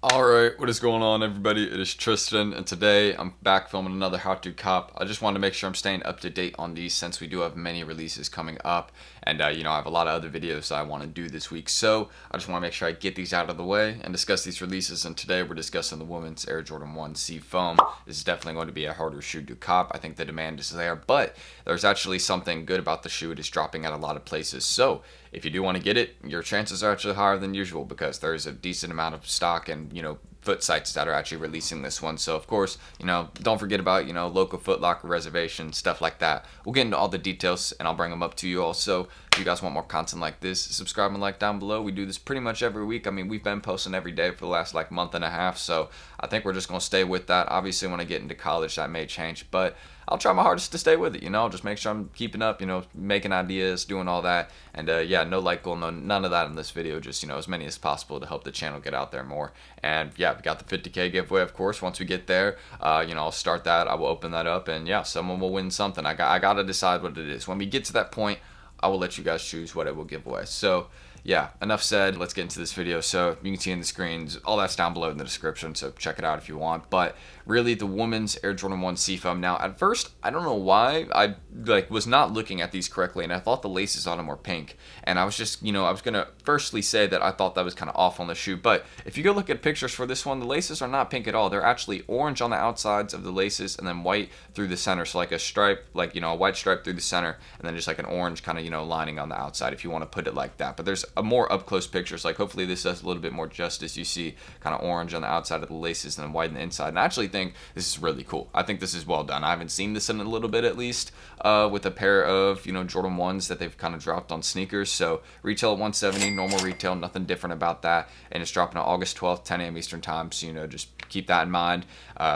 Alright, what is going on everybody? It is Tristan, and today I'm back filming another How To Cop. I just wanted to make sure I'm staying up to date on these since we do have many releases coming up, and I have a lot of other videos that I want to do this week, so I just want to make sure I get these out of the way and discuss these releases. And today we're discussing the women's Air Jordan 1 Seafoam. This is definitely going to be a harder shoe to cop. I think the demand is there, but there's actually something good about the shoe. It is dropping at a lot of places, so if you do want to get it, your chances are actually higher than usual because there's a decent amount of stock and, FOOTSITES that are actually releasing this one. So, of course, don't forget about, local Foot Locker reservations, stuff like that. We'll get into all the details and I'll bring them up to you also. If you guys want more content like this, subscribe and like down below. We do this pretty much every week. I mean, we've been posting every day for the last month and a half. So I think we're just going to stay with that. Obviously, when I get into college, that may change, but I'll try my hardest to stay with it, just make sure I'm keeping up, making ideas, doing all that. And yeah, no like goal, none of that in this video, just, as many as possible to help the channel get out there more. And yeah, we got the 50K giveaway, of course. Once we get there, I'll start that. I will open that up, and yeah, someone will win something. I got to decide what it is. When we get to that point, I will let you guys choose what I will give away. So yeah, enough said. Let's get into this video. So you can see in the screens, all that's down below in the description, so check it out if you want. But really, the women's Air Jordan 1 Seafoam. Now, at first, I don't know why I was not looking at these correctly, and I thought the laces on them were pink. And I was just, I was gonna firstly say that I thought that was kind of off on the shoe. But if you go look at pictures for this one, the laces are not pink at all. They're actually orange on the outsides of the laces, and then white through the center. So like a stripe, a white stripe through the center, and then just like an orange kind of lining on the outside, if you want to put it like that. But there's a more up close pictures. Like hopefully this does a little bit more justice. You see kind of orange on the outside of the laces and then white on the inside. And I actually think this is really cool. I think this is well done. I haven't seen this in a little bit, at least, with a pair of Jordan 1s that they've kind of dropped on Snkrs. So retail at 170, normal retail, nothing different about that. And it's dropping on August 12th, 10 a.m. Eastern time. So just keep that in mind.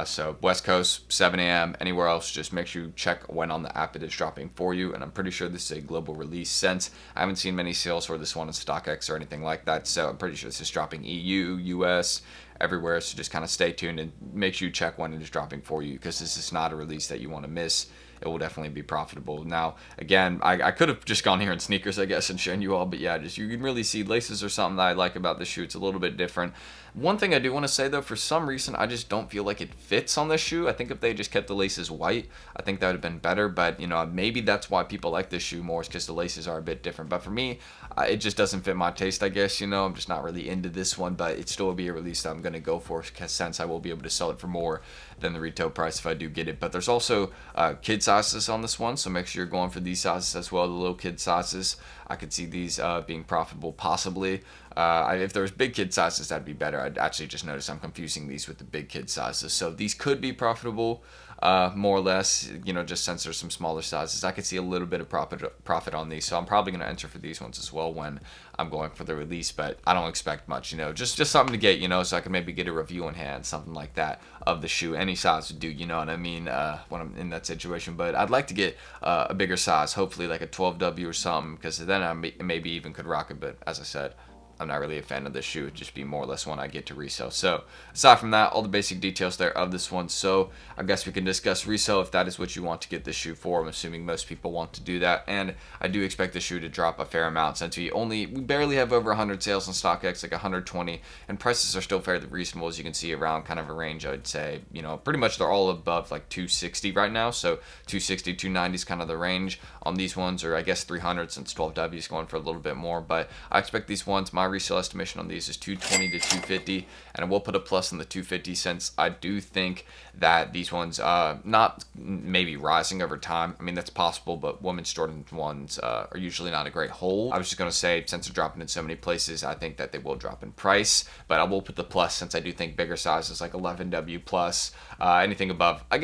So West Coast, 7 a.m. Anywhere else, just make sure you check when on the app it is dropping for you. And I'm pretty sure this is a global release since I haven't seen many sales for this one in StockX or anything like that. So I'm pretty sure this is dropping EU, US, everywhere. So just kind of stay tuned and make sure you check when it is dropping for you, because this is not a release that you want to miss. It will definitely be profitable. Now, again, I could have just gone here in Snkrs, I guess, and shown you all, but yeah, just you can really see laces are something that I like about the shoe. It's a little bit different. One thing I do want to say, though, for some reason, I just don't feel like it fits on this shoe. I think if they just kept the laces white, I think that would have been better, but, maybe that's why people like this shoe more, is because the laces are a bit different. But for me, it just doesn't fit my taste, I guess, I'm just not really into this one, but it still will be a release that I'm going to go for, since I will be able to sell it for more than the retail price if I do get it. But there's also kid sizes on this one, so make sure you're going for these sizes as well, the little kid sizes. I could see these being profitable, possibly. If there was big kid sizes, that'd be better. I'd actually just notice I'm confusing these with the big kid sizes. So these could be profitable, more or less, just since there's some smaller sizes. I could see a little bit of profit on these. So I'm probably going to enter for these ones as well when I'm going for the release. But I don't expect much, just something to get, so I can maybe get a review in hand, something like that, of the shoe. Any size would do, you know what I mean, when I'm in that situation. But I'd like to get a bigger size, hopefully like a 12W or something, because then I maybe even could rock it. But as I said, I'm not really a fan of this shoe. It'd just be more or less one I get to resell. So aside from that, all the basic details there of this one. So I guess we can discuss resale if that is what you want to get this shoe for. I'm assuming most people want to do that, and I do expect the shoe to drop a fair amount since we barely have over 100 sales on StockX, like 120, and prices are still fairly reasonable, as you can see, around kind of a range. I'd say, pretty much they're all above like 260 right now. So 260, 290 is kind of the range on these ones, or I guess 300 since 12W is going for a little bit more. But I expect these ones, my resale estimation on these is 220 to 250, and I will put a plus in the 250 since I do think that these ones not maybe rising over time. I mean, that's possible, but women's Jordan 1s are usually not a great hold. I was just going to say, since they're dropping in so many places, I think that they will drop in price, but I will put the plus since I do think bigger sizes like 11W plus, anything above like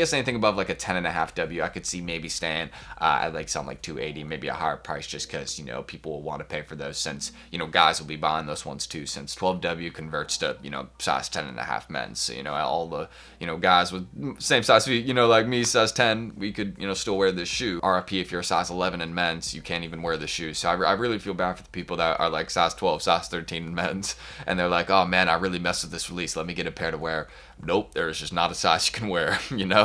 a 10.5W, I could see maybe staying at like something like 280, maybe a higher price, just because people will want to pay for those, since guys will be buying those ones too, since 12W converts to size 10.5 men's. So all the guys with same size feet, like me, size 10, we could still wear this shoe. RIP if you're a size 11 in men's, you can't even wear the shoe. So I really feel bad for the people that are like size 12, size 13 in men's, and they're like, oh man, I really messed with this release, let me get a pair to wear. Nope, there's just not a size you can wear,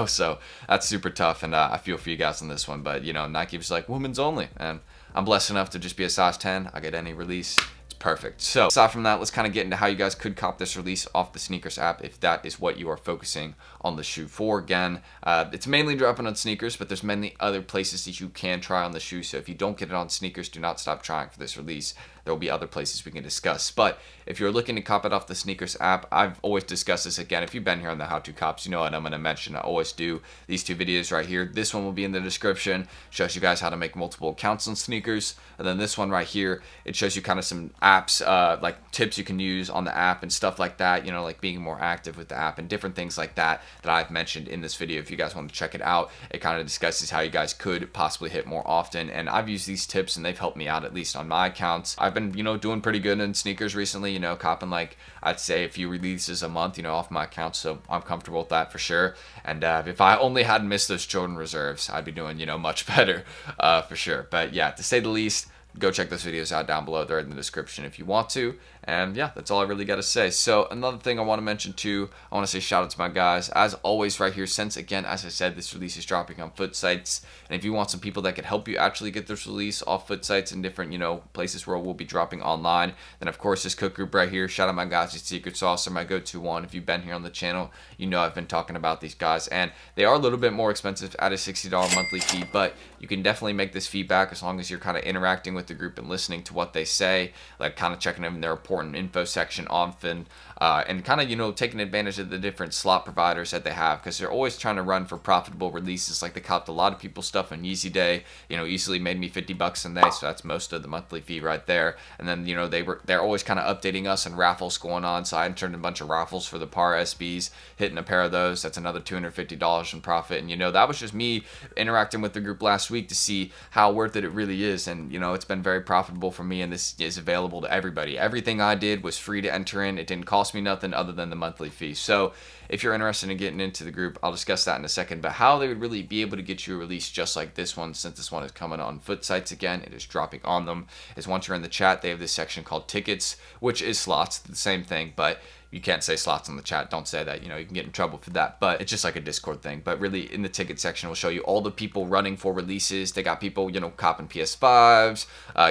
so that's super tough, and I feel for you guys on this one. But Nike was like, women's only, and I'm blessed enough to just be a size 10. I get any release. perfect. So aside from that, let's kind of get into how you guys could cop this release off the Snkrs app if that is what you are focusing on the shoe for. Again, it's mainly dropping on Snkrs, but there's many other places that you can try on the shoe. So if you don't get it on Snkrs, do not stop trying for this release. There will be other places we can discuss. But if you're looking to cop it off the Snkrs app, I've always discussed this. Again, if you've been here on the How To Cops, you know what I'm going to mention. I always do these two videos right here. This one will be in the description. Shows you guys how to make multiple accounts on Snkrs. And then this one right here, it shows you kind of some apps, like tips you can use on the app and stuff like that. You know, like being more active with the app and different things like that that I've mentioned in this video. If you guys want to check it out, it kind of discusses how you guys could possibly hit more often. And I've used these tips and they've helped me out, at least on my accounts. I've been, you know, doing pretty good in Snkrs recently, you know, copping like I'd say a few releases a month, you know, off my account. So I'm comfortable with that for sure. And if I only hadn't missed those Jordan reserves, I'd be doing, you know, much better for sure. But yeah, to say the least, go check those videos out down below. They're in the description if you want to. And yeah, that's all I really got to say. So another thing I want to mention too, I want to say shout out to my guys. As always right here, since again, as I said, this release is dropping on FOOTSITES. And if you want some people that could help you actually get this release off FOOTSITES and different, you know, places where we'll be dropping online, then of course this cook group right here, shout out my guys at Secret Sauce, are my go-to one. If you've been here on the channel, you know I've been talking about these guys. And they are a little bit more expensive at a $60 monthly fee, but you can definitely make this feedback as long as you're kind of interacting with the group and listening to what they say, like kind of checking them in their important info section often, and kind of, you know, taking advantage of the different slot providers that they have, because they're always trying to run for profitable releases. Like they copped a lot of people's stuff on Yeezy Day, you know, easily made me $50 a day, so that's most of the monthly fee right there. And then, you know, they're always kind of updating us on raffles going on, so I turned a bunch of raffles for the par SBs, hitting a pair of those, that's another $250 in profit. And you know, that was just me interacting with the group last week to see how worth it really is. And you know, it's been very profitable for me, and this is available to everybody. Everything I did was free to enter in. It didn't cost me nothing other than the monthly fee. So if you're interested in getting into the group, I'll discuss that in a second. But how they would really be able to get you a release just like this one, since this one is coming on FOOTSITES again, it is dropping on them, is once you're in the chat, they have this section called tickets, which is slots, the same thing, but you can't say slots in the chat. Don't say that. You know, you can get in trouble for that. But it's just like a Discord thing. But really, in the ticket section, will show you all the people running for releases. They got people, you know, copping PS5s,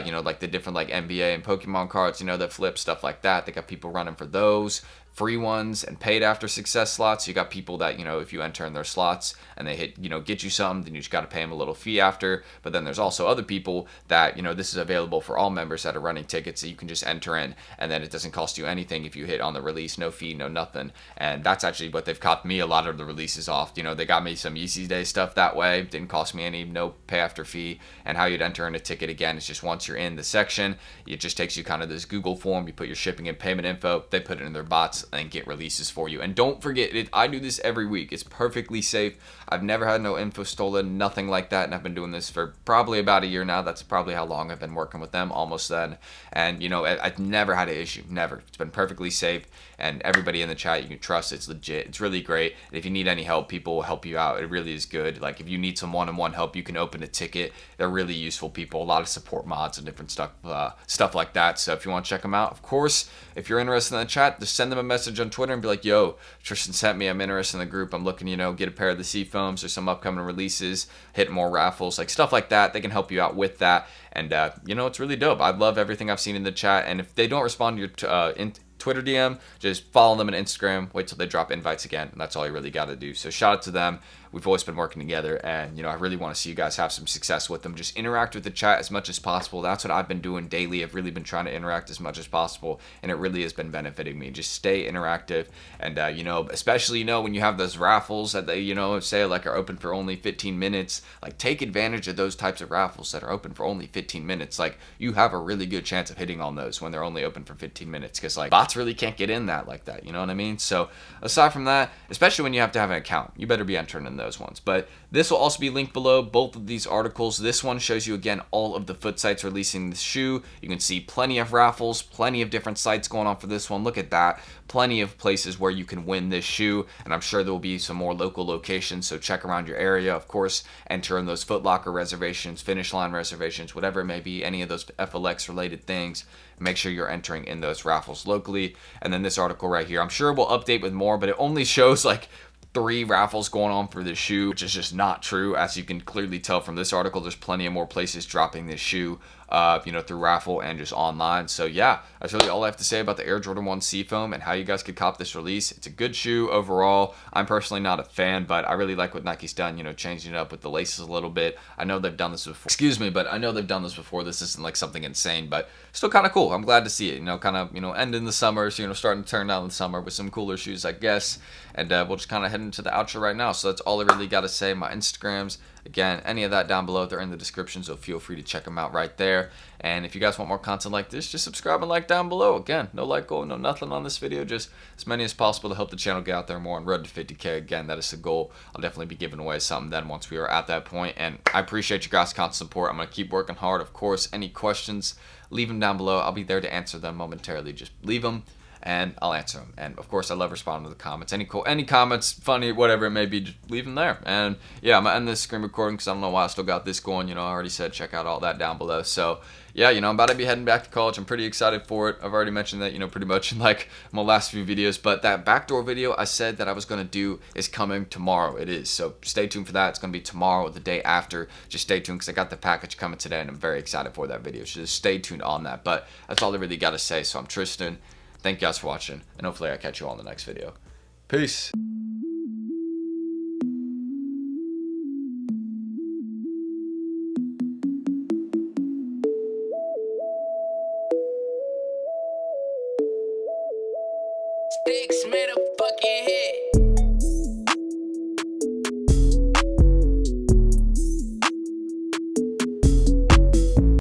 you know, like the different like NBA and Pokemon cards, you know, that flip, stuff like that. They got people running for those. Free ones and paid after success slots. You got people that, you know, if you enter in their slots and they hit, you know, get you something, then you just got to pay them a little fee after. But then there's also other people that, you know, this is available for all members that are running tickets, so you can just enter in and then it doesn't cost you anything if you hit on the release, no fee, no nothing. And that's actually what they've copped me a lot of the releases off. You know, they got me some Yeezy Day stuff that way, didn't cost me any, no pay after fee. And how you'd enter in a ticket again is just once you're in the section, it just takes you kind of this Google form, you put your shipping and payment info, they put it in their bots and get releases for you. And don't forget it, I do this every week. It's perfectly safe. I've never had no info stolen, nothing like that, and I've been doing this for probably about a year now. That's probably how long I've been working with them, almost then. And you know, I've never had an issue, never. It's been perfectly safe, and everybody in the chat you can trust. It's legit. It's really great. And if you need any help, people will help you out. It really is good. Like if you need some one-on-one help, you can open a ticket. They're really useful people. A lot of support mods and different stuff like that. So if you want to check them out, of course, if you're interested in the chat, just send them a message on Twitter and be like, yo, Tristan sent me, I'm interested in the group, I'm looking, you know, get a pair of the Seafoams or some upcoming releases, hit more raffles, like stuff like that. They can help you out with that. And you know, it's really dope. I love everything I've seen in the chat. And if they don't respond to your Twitter DM, just follow them on Instagram, wait till they drop invites again, and that's all you really got to do. So shout out to them. We've always been working together, and you know, I really want to see you guys have some success with them. Just interact with the chat as much as possible. That's what I've been doing daily. I've really been trying to interact as much as possible, and it really has been benefiting me. Just stay interactive, and you know, especially, you know, when you have those raffles that they, you know, say like are open for only 15 minutes, like take advantage of those types of raffles that are open for only 15 minutes. Like you have a really good chance of hitting on those when they're only open for 15 minutes, because like bots really can't get in that like that, you know what I mean? So aside from that, especially when you have to have an account, you better be entering in those ones. But this will also be linked below, both of these articles. This one shows you again all of the FOOTSITES releasing this shoe. You can see plenty of raffles, plenty of different sites going on for this one. Look at that, plenty of places where you can win this shoe, and I'm sure there will be some more local locations, so check around your area. Of course, enter in those Foot Locker reservations, Finish Line reservations, whatever it may be, any of those FLX related things. Make sure you're entering in those raffles locally. And then this article right here, I'm sure we'll update with more, but it only shows like 3 raffles going on for this shoe, which is just not true. As you can clearly tell from this article, there's plenty of more places dropping this shoe through Raffle and just online. So yeah, that's really all I have to say about the Air Jordan 1 Seafoam and how you guys could cop this release. It's a good shoe overall. I'm personally not a fan, but I really like what Nike's done, changing it up with the laces a little bit. I know they've done this before. Excuse me, but I know they've done this before. This isn't like something insane, but still kind of cool. I'm glad to see it, ending the summer, so, starting to turn down the summer with some cooler shoes, I guess. And we'll just kind of head into the outro right now. So that's all I really got to say. My Instagrams, again, any of that down below, they're in the description, so feel free to check them out right there. And if you guys want more content like this, just subscribe and like down below. Again, no like goal, no nothing on this video, just as many as possible to help the channel get out there more and road to 50K. Again, that is the goal. I'll definitely be giving away something then once we are at that point. And I appreciate you guys' constant support. I'm going to keep working hard. Of course, any questions, leave them down below. I'll be there to answer them momentarily. Just leave them and I'll answer them. And of course, I love responding to the comments. Any comments, funny, whatever it may be, just leave them there. And yeah, I'm gonna end this screen recording because I don't know why I still got this going. I already said check out all that down below. So yeah, I'm about to be heading back to college. I'm pretty excited for it. I've already mentioned that, pretty much in like my last few videos. But that backdoor video I said that I was gonna do is coming tomorrow. It is. So stay tuned for that. It's gonna be tomorrow or the day after. Just stay tuned because I got the package coming today and I'm very excited for that video. So just stay tuned on that. But that's all I really gotta say. So I'm Tristan. Thank you guys for watching, and hopefully I catch you all in the next video. Peace. Sticks made a fucking hit.